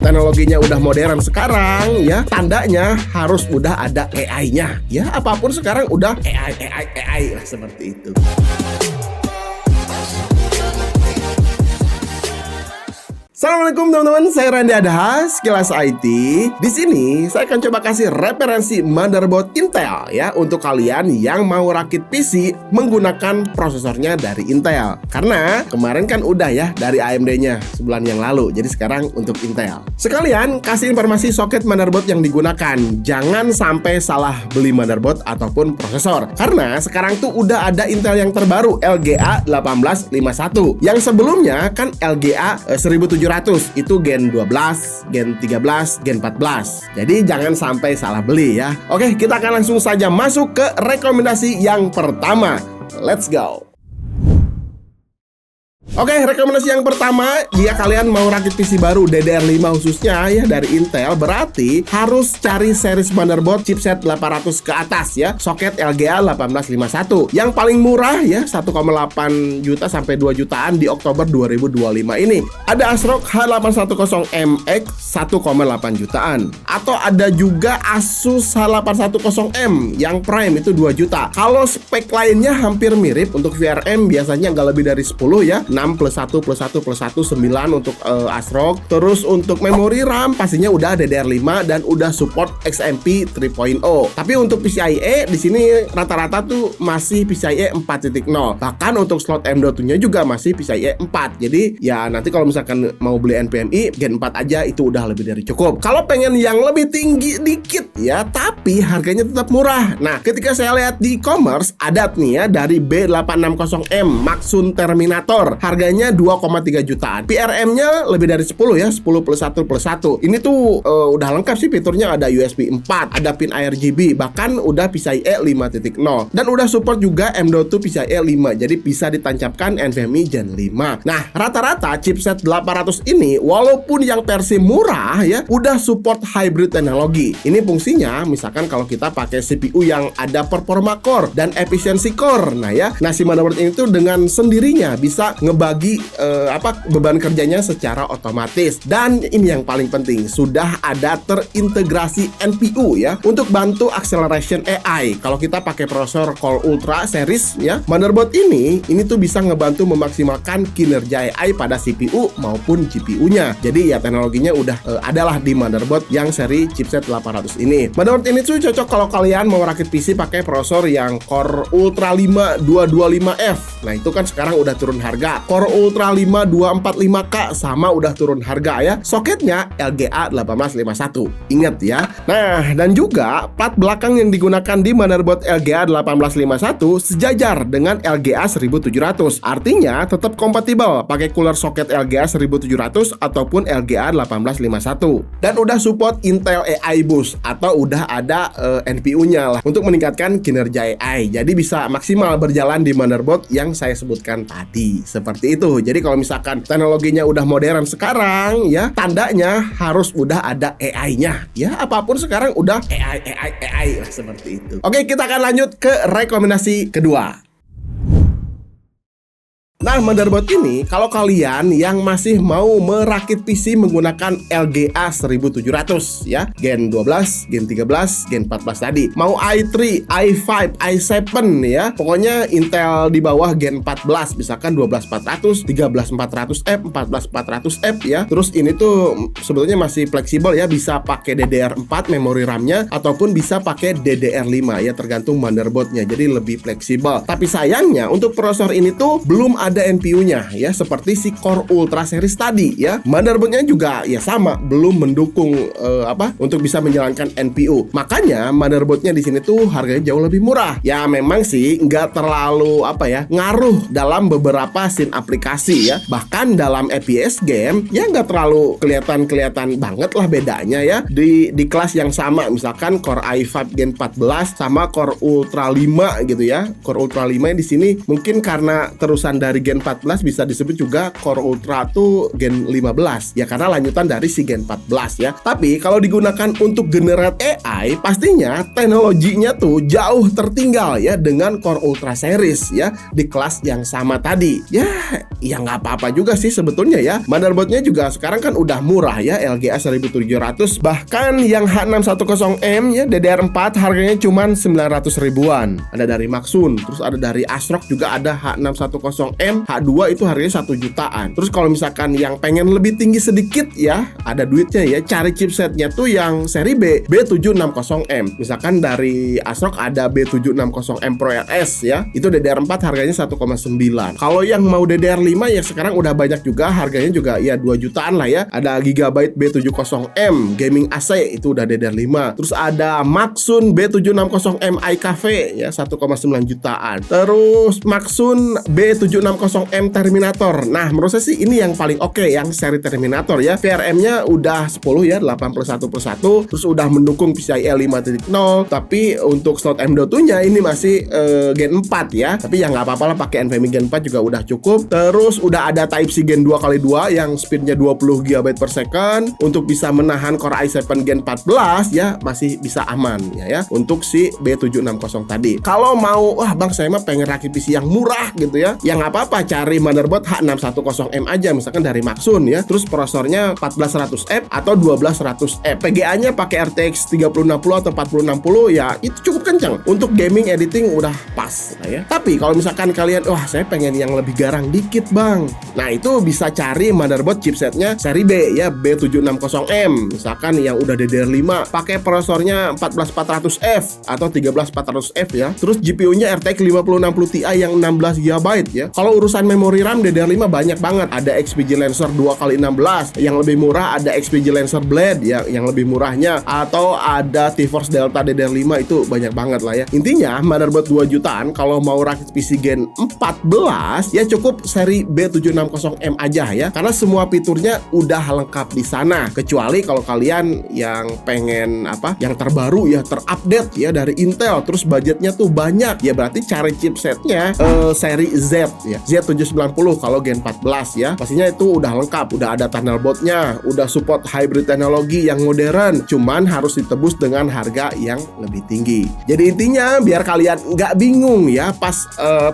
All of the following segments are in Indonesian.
teknologinya udah modern sekarang ya, tandanya harus udah ada AI-nya. Ya, apapun sekarang udah AI lah, seperti itu. Assalamualaikum teman-teman, saya Randy Adaha, Sekilas IT. Di sini saya akan coba kasih referensi motherboard Intel ya untuk kalian yang mau rakit PC menggunakan prosesornya dari Intel. Karena kemarin kan udah ya dari AMD-nya sebulan yang lalu, jadi sekarang untuk Intel. Sekalian kasih informasi soket motherboard yang digunakan. Jangan sampai salah beli motherboard ataupun prosesor. Karena sekarang tuh udah ada Intel yang terbaru, LGA 1851. Yang sebelumnya kan LGA 1700. Itu Gen 12, Gen 13, Gen 14. Jadi jangan sampai salah beli ya. Oke, kita akan langsung saja masuk ke rekomendasi yang pertama. Let's go. Oke, rekomendasi yang pertama, jika kalian mau rakit PC baru DDR5 khususnya ya dari Intel, berarti harus cari series motherboard chipset 800 ke atas ya, soket LGA 1851. Yang paling murah ya 1,8 juta sampai 2 jutaan di Oktober 2025 ini. Ada ASRock H810MX 1,8 jutaan. Atau ada juga Asus H810M yang prime itu 2 juta. Kalau spek lainnya hampir mirip, untuk VRM biasanya nggak lebih dari 10 ya. 6 plus 1 plus 1 plus 1 9 untuk ASRock. Terus untuk memori RAM pastinya udah DDR5 dan udah support XMP 3.0. Tapi untuk PCIe di sini rata-rata tuh masih PCIe 4.0. Bahkan untuk slot M.2-nya juga masih PCIe 4. Jadi ya nanti kalau misalkan mau beli NVMe Gen 4 aja itu udah lebih dari cukup. Kalau pengen yang lebih tinggi dikit ya, tapi harganya tetap murah. Nah, ketika saya lihat di e-commerce ada nih ya dari B860M Maxsun Terminator. Harganya 2,3 jutaan. PRM-nya lebih dari 10 ya, 10 plus 1 plus 1. Ini tuh udah lengkap sih fiturnya, ada USB 4, ada pin RGB, bahkan udah PCIe 5.0 dan udah support juga M.2 PCIe 5. Jadi bisa ditancapkan NVMe Gen 5. Nah, rata-rata chipset 800 ini walaupun yang versi murah ya, udah support hybrid teknologi. Ini fungsinya misalkan kalau kita pakai CPU yang ada performa core dan efisiensi core. Nah ya, si motherboard ini tuh dengan sendirinya bisa ngebagi beban kerjanya secara otomatis. Dan ini yang paling penting, sudah ada terintegrasi NPU ya untuk bantu acceleration AI. Kalau kita pakai prosesor Core Ultra series ya, motherboard ini tuh bisa ngebantu memaksimalkan kinerja AI pada CPU maupun GPU-nya. Jadi ya teknologinya udah adalah di motherboard yang seri chipset 800 ini. Motherboard ini tuh cocok kalau kalian mau rakit PC pakai prosesor yang Core Ultra 5 225F. Nah, itu kan sekarang udah turun harga. Core Ultra 5 245K sama udah turun harga ya. Soketnya LGA 1851. Ingat ya. Nah, dan juga plat belakang yang digunakan di motherboard LGA 1851 sejajar dengan LGA 1700. Artinya tetap kompatibel pakai cooler soket LGA 1700 ataupun LGA 1851. Dan udah support Intel AI Boost atau udah ada NPU-nya lah untuk meningkatkan kinerja AI. Jadi bisa maksimal berjalan di motherboard yang saya sebutkan tadi. Seperti itu. Jadi kalau misalkan teknologinya udah modern sekarang ya, tandanya harus udah ada AI-nya. Ya, apapun sekarang udah AI lah, seperti itu. Oke, kita akan lanjut ke rekomendasi kedua. Nah, motherboard ini kalau kalian yang masih mau merakit PC menggunakan LGA 1700 ya, Gen 12, Gen 13, Gen 14 tadi, mau i3, i5, i7 ya, pokoknya Intel di bawah Gen 14, misalkan 12400, 13400F, 14400F ya. Terus ini tuh sebetulnya masih fleksibel ya, bisa pakai DDR4 memori RAM-nya ataupun bisa pakai DDR5 ya, tergantung motherboardnya. Jadi lebih fleksibel. Tapi sayangnya untuk prosesor ini tuh belum ada NPU-nya ya, seperti si Core Ultra series tadi ya. Motherboardnya juga ya sama, belum mendukung untuk bisa menjalankan NPU. Makanya motherboardnya di sini tuh harganya jauh lebih murah. Ya memang sih nggak terlalu ngaruh dalam beberapa scene aplikasi ya. Bahkan dalam FPS game ya nggak terlalu kelihatan banget lah bedanya ya di kelas yang sama. Misalkan Core i5 Gen 14 sama Core Ultra 5 gitu ya. Core Ultra 5 di sini mungkin karena terusan dari dari Gen 14 bisa disebut juga Core Ultra tuh Gen 15 ya, karena lanjutan dari si Gen 14 ya. Tapi kalau digunakan untuk generate AI, pastinya teknologinya tuh jauh tertinggal ya dengan Core Ultra series ya di kelas yang sama tadi. Ya nggak apa-apa juga sih sebetulnya ya. Motherboardnya juga sekarang kan udah murah ya, LGA 1700, bahkan yang H610M ya DDR4 harganya cuma 900 ribuan. Ada dari Maxsun, terus ada dari ASRock juga ada H610M, H2 itu harganya 1 jutaan. Terus kalau misalkan yang pengen lebih tinggi sedikit ya, ada duitnya ya, cari chipsetnya tuh yang seri B, B760M. Misalkan dari ASRock ada B760M Pro RS ya, itu DDR4 harganya 1,9. Kalau yang mau DDR5 ya sekarang udah banyak juga, harganya juga ya 2 jutaan lah ya. Ada Gigabyte B70M Gaming AC, itu udah DDR5. Terus ada Maxsun B760M iCafe ya 1,9 jutaan. Terus Maxsun B760M Terminator. Nah, menurut saya sih ini yang paling oke, yang seri Terminator ya. VRM-nya udah 10 ya, 81/1. Terus udah mendukung PCIe 5.0, tapi untuk slot M.2-nya ini masih Gen 4 ya. Tapi ya nggak apa-apa lah, pakai NVMe Gen 4 juga udah cukup. Terus udah ada Type-C Gen 2x2 yang speednya 20 GB per second untuk bisa menahan Core i7 Gen 14 ya, masih bisa aman ya untuk si B760 tadi. Kalau mau, wah bang saya mah pengen rakit PC yang murah gitu ya nggak apa-apa, cari motherboard H610M aja misalkan dari Maxsun ya. Terus prosesornya 14100F atau 12100F. PGA-nya pakai RTX 3060 atau 4060 ya, itu cukup kencang. Untuk gaming editing udah pas lah ya. Tapi kalau misalkan kalian, wah saya pengen yang lebih garang dikit bang, nah itu bisa cari motherboard chipsetnya seri B ya, B760M misalkan yang udah DDR5, pakai prosesornya 14400F atau 13400F ya. Terus GPU-nya RTX 5060 Ti yang 16 GB ya. Kalau urusan memori RAM DDR5 banyak banget. Ada XPG Lancer 2x16, yang lebih murah ada XPG Lancer Blade ya, yang lebih murahnya, atau ada TeForce Delta DDR5, itu banyak banget lah ya. Intinya motherboard 2 jutaan kalau mau rakit PC Gen 14 ya cukup seri B760M aja ya, karena semua fiturnya udah lengkap di sana. Kecuali kalau kalian yang pengen yang terbaru ya, terupdate ya dari Intel, terus budgetnya tuh banyak ya, berarti cari chipsetnya seri Z ya, Z790 kalau Gen 14 ya. Pastinya itu udah lengkap, udah ada tunnel boardnya, udah support hybrid teknologi yang modern, cuman harus ditebus dengan harga yang lebih tinggi. Jadi intinya biar kalian nggak bingung ya pas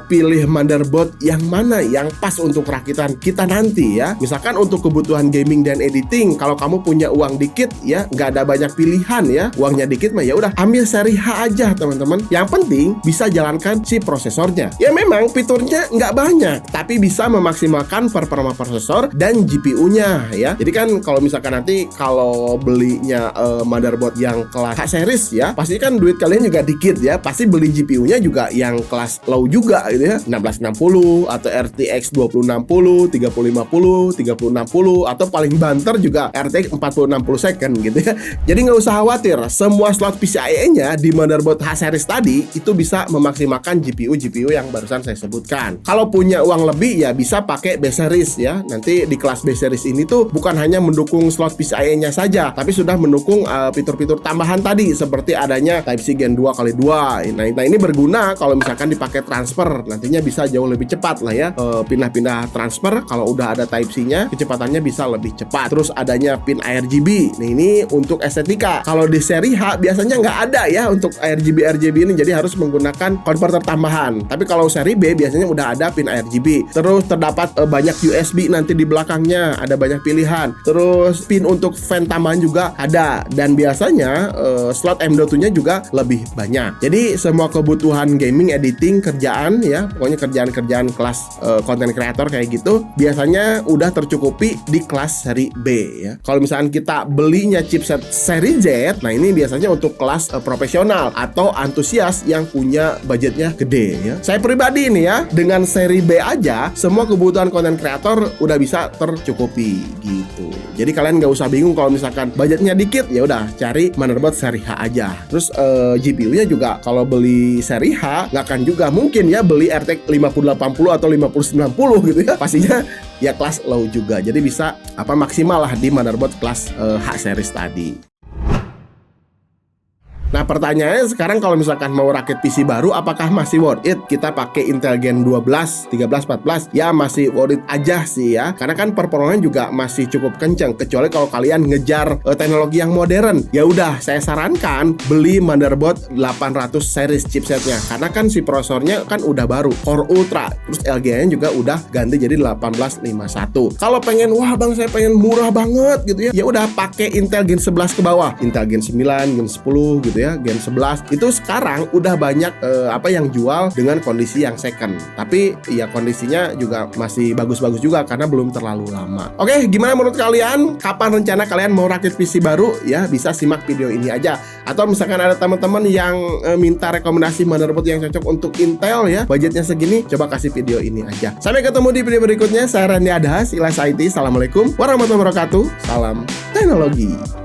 pilih motherboard yang mana yang pas untuk rakitan kita nanti ya. Misalkan untuk kebutuhan gaming dan editing, kalau kamu punya uang dikit ya, nggak ada banyak pilihan ya, uangnya dikit mah ya udah ambil seri H aja teman-teman. Yang penting bisa jalankan si prosesornya. Ya memang fiturnya nggak banyak, tapi bisa memaksimalkan performa prosesor dan GPU-nya ya. Jadi kan kalau misalkan nanti kalau belinya motherboard yang kelas H series ya, pasti kan duit kalian juga dikit ya, pasti beli GPU-nya juga yang kelas low juga gitu ya, 1660 atau RTX 2060, 3050, 3060, atau paling banter juga RTX 4060 second gitu ya. Jadi nggak usah khawatir, semua slot PCIe-nya di motherboard H series tadi itu bisa memaksimalkan GPU yang barusan saya sebutkan. Kalau punya uang lebih ya bisa pakai B series ya. Nanti di kelas B series ini tuh bukan hanya mendukung slot PCIe-nya saja, tapi sudah mendukung fitur-fitur tambahan tadi seperti adanya Type-C Gen 2x2. Nah ini berguna kalau misalkan dipakai transfer, nantinya bisa jauh lebih cepat lah ya. Pindah-pindah transfer kalau udah ada Type-C-nya, kecepatannya bisa lebih cepat. Terus adanya pin RGB. Nah ini untuk estetika. Kalau di seri H biasanya nggak ada ya untuk RGB ini, jadi harus menggunakan konverter tambahan. Tapi kalau seri B biasanya udah ada pin RGB. Terus terdapat banyak USB nanti di belakangnya, ada banyak pilihan. Terus pin untuk fan tambahan juga ada, dan biasanya slot M.2-nya juga lebih banyak. Jadi semua kebutuhan gaming, editing, kerjaan ya, pokoknya kerjaan-kerjaan kelas content creator kayak gitu biasanya udah tercukupi di kelas seri B ya. Kalau misalkan kita belinya chipset seri Z, nah ini biasanya untuk kelas profesional atau antusias yang punya budgetnya gede ya. Saya pribadi nih ya, dengan seri B aja semua kebutuhan content creator udah bisa tercukupi gitu. Jadi kalian nggak usah bingung kalau misalkan budgetnya dikit, ya udah cari motherboard seri H aja. Terus GPU-nya juga kalau beli seri H nggak akan juga mungkin ya beli RTX 5080 atau 5090 gitu ya. Pastinya ya kelas low juga. Jadi bisa maksimal lah di motherboard kelas H series tadi. Nah, pertanyaannya sekarang kalau misalkan mau rakit PC baru, apakah masih worth it kita pakai Intel Gen 12, 13, 14? Ya masih worth it aja sih ya, karena kan performanya juga masih cukup kenceng. Kecuali kalau kalian ngejar teknologi yang modern, ya udah saya sarankan beli motherboard 800 series chipsetnya, karena kan si prosesornya kan udah baru, Core Ultra, terus LGA juga udah ganti jadi 1851. Kalau pengen, wah bang saya pengen murah banget gitu ya udah pakai Intel Gen 11 ke bawah, Intel Gen 9, Gen 10 gitu ya, Gen 11 itu sekarang udah banyak yang jual dengan kondisi yang second, tapi ya kondisinya juga masih bagus-bagus juga karena belum terlalu lama. Oke, gimana menurut kalian? Kapan rencana kalian mau rakit PC baru? Ya bisa simak video ini aja, atau misalkan ada teman-teman yang minta rekomendasi motherboard yang cocok untuk Intel ya, budgetnya segini, coba kasih video ini aja. Sampai ketemu di video berikutnya. Saya Randy Adhas, Ilas IT. Assalamualaikum warahmatullahi wabarakatuh. Salam teknologi.